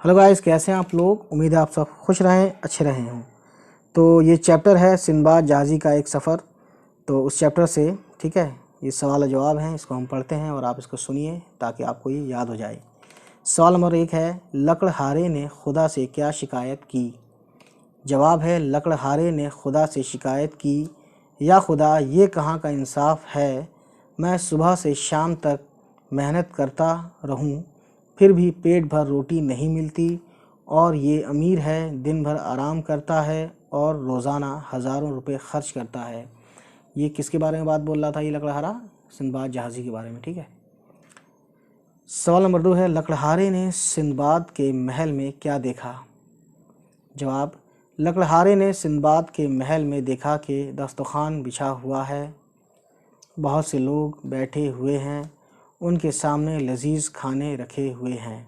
Hello guys, कैसे हैं आप लोग। उम्मीद है आप सब खुश रहें, अच्छे रहे हों। तो ये चैप्टर है सिंदबाद जहाज़ी का एक सफ़र। तो उस चैप्टर से ठीक है, ये सवाल जवाब हैं, इसको हम पढ़ते हैं और आप इसको सुनिए ताकि आपको ये याद हो जाए। सवाल नंबर 1 है, लकड़हारे ने खुदा से क्या शिकायत की। जवाब है, लकड़हारे ने खुदा से शिकायत की, या खुदा ये कहाँ का इंसाफ है, मैं सुबह से शाम तक मेहनत करता रहूं, फिर भी पेट भर रोटी नहीं मिलती, और ये अमीर है, दिन भर आराम करता है और रोज़ाना हज़ारों रुपए खर्च करता है। ये किसके बारे में बात बोल रहा था ये लकड़हारा? सिंदबाद जहाज़ी के बारे में। ठीक है। सवाल नंबर 2 है, लकड़हारे ने सिंदबाद के महल में क्या देखा। जवाब, लकड़हारे ने सिंदबाद के महल में देखा कि दस्तरखान बिछा हुआ है, बहुत से लोग बैठे हुए हैं, उनके सामने लजीज खाने रखे हुए हैं।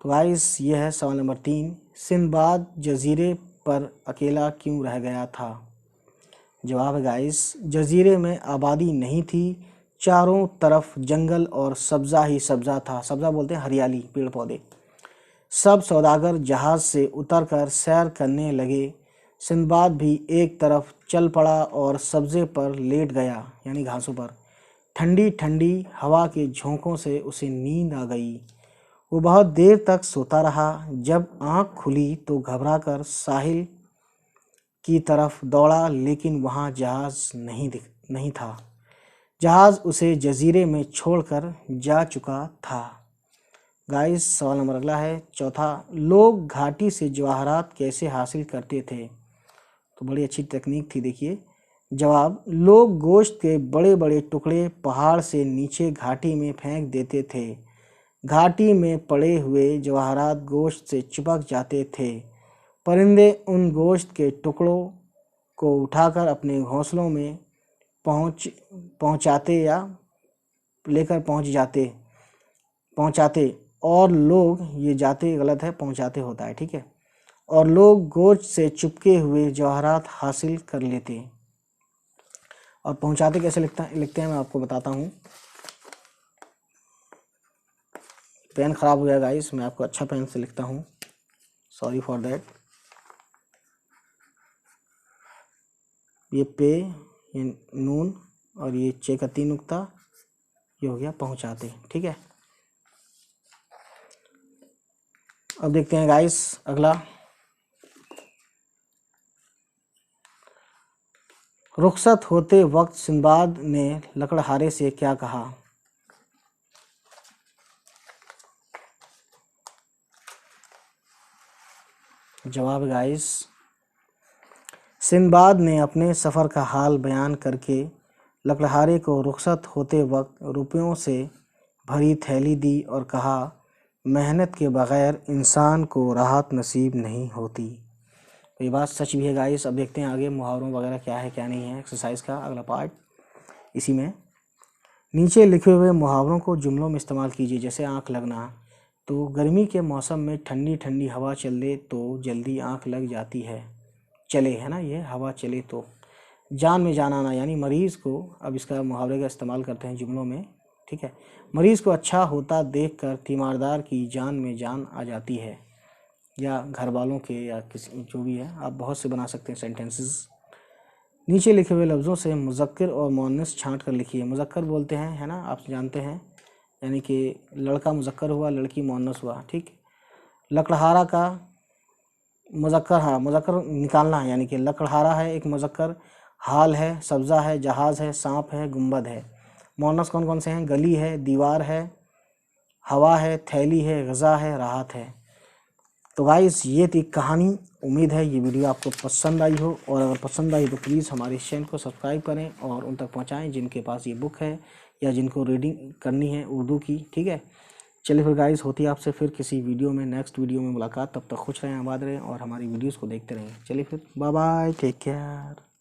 तो गाइस ये है सवाल नंबर 3, सिंदबाद जजीरे पर अकेला क्यों रह गया था। जवाब है गाइस, जजीरे में आबादी नहीं थी, चारों तरफ जंगल और सब्ज़ा ही सब्ज़ा था। सब्ज़ा बोलते हैं हरियाली, पेड़ पौधे। सब सौदागर जहाज़ से उतरकर सैर करने लगे। सिंदबाद भी एक तरफ चल पड़ा और सब्ज़े पर लेट गया, यानी घासों पर। ठंडी ठंडी हवा के झोंकों से उसे नींद आ गई। वो बहुत देर तक सोता रहा। जब आँख खुली तो घबराकर साहिल की तरफ दौड़ा, लेकिन वहाँ जहाज़ नहीं था। जहाज़ उसे जजीरे में छोड़कर जा चुका था। गाइस सवाल नंबर अगला है, चौथा, लोग घाटी से जवाहरात कैसे हासिल करते थे। तो बड़ी अच्छी तकनीक थी, देखिए। जवाब, लोग गोश्त के बड़े बड़े टुकड़े पहाड़ से नीचे घाटी में फेंक देते थे। घाटी में पड़े हुए जवाहरात गोश्त से चिपक जाते थे। परिंदे उन गोश्त के टुकड़ों को उठाकर अपने घोंसलों में पहुंचाते या लेकर पहुंचाते और लोग, ये जाते गलत है, पहुंचाते होता है, ठीक है, और लोग गोश्त से चिपके हुए जवाहरात हासिल कर लेते। और पहुंचाते कैसे लिखते हैं मैं आपको बताता हूँ। पेन खराब हो गया गाइस, मैं आपको अच्छा पेन से लिखता हूँ, सॉरी फॉर दैट। ये पे, ये नून और ये चे का 3 नुक्ता, ये हो गया पहुंचाते। ठीक है। अब देखते हैं गाइस अगला, रुखसत होते वक्त सिंदबाद ने लकड़हारे से क्या कहा। जवाब गाइस, सिंदबाद ने अपने सफ़र का हाल बयान करके लकड़हारे को रुखसत होते वक्त रुपयों से भरी थैली दी और कहा, मेहनत के बग़ैर इंसान को राहत नसीब नहीं होती। तो ये बात सच भी है गाइस। अब देखते हैं आगे मुहावरों वगैरह क्या है क्या नहीं है, एक्सरसाइज का अगला पार्ट इसी में। नीचे लिखे हुए मुहावरों को जुमलों में इस्तेमाल कीजिए। जैसे आँख लगना, तो गर्मी के मौसम में ठंडी ठंडी हवा चले तो जल्दी आँख लग जाती है, चले है ना, ये हवा चले तो। जान में जान आना, यानी मरीज़ को, अब इसका मुहावरे का इस्तेमाल करते हैं जुमलों में। ठीक है। मरीज़ को अच्छा होता देखकर तीमारदार की जान में जान आ जाती है, या घर वालों के, या किसी, जो भी है, आप बहुत से बना सकते हैं सेंटेंसेस। नीचे लिखे हुए लफ्ज़ों से मुज़क्कर और मुअन्नस छांट कर लिखिए। मुज़क्कर बोलते हैं, है ना, आप जानते हैं, यानी कि लड़का मुज़क्कर हुआ, लड़की मुअन्नस हुआ। ठीक। लकड़हारा का मुज़क्कर, हाँ, मुज़क्कर निकालना है, यानी कि लकड़हारा है एक मुज़क्कर, हाल है, सब्ज़ा है, जहाज़ है, सांप है, गुंबद है। मुअन्नस कौन कौन से हैं? गली है, दीवार है, हवा है, थैली है, ग़ज़ा है, राहत है। तो गाइस ये थी कहानी। उम्मीद है ये वीडियो आपको पसंद आई हो, और अगर पसंद आई तो प्लीज़ हमारे इस चैनल को सब्सक्राइब करें और उन तक पहुंचाएं जिनके पास ये बुक है या जिनको रीडिंग करनी है उर्दू की। ठीक है। चलिए फिर गाइस, होती है आपसे फिर किसी वीडियो में, नेक्स्ट वीडियो में मुलाकात। तब तक खुश रहें, आबाद रहें और हमारी वीडियोज़ को देखते रहें। चलिए फिर, बाय बाय, टेक केयर।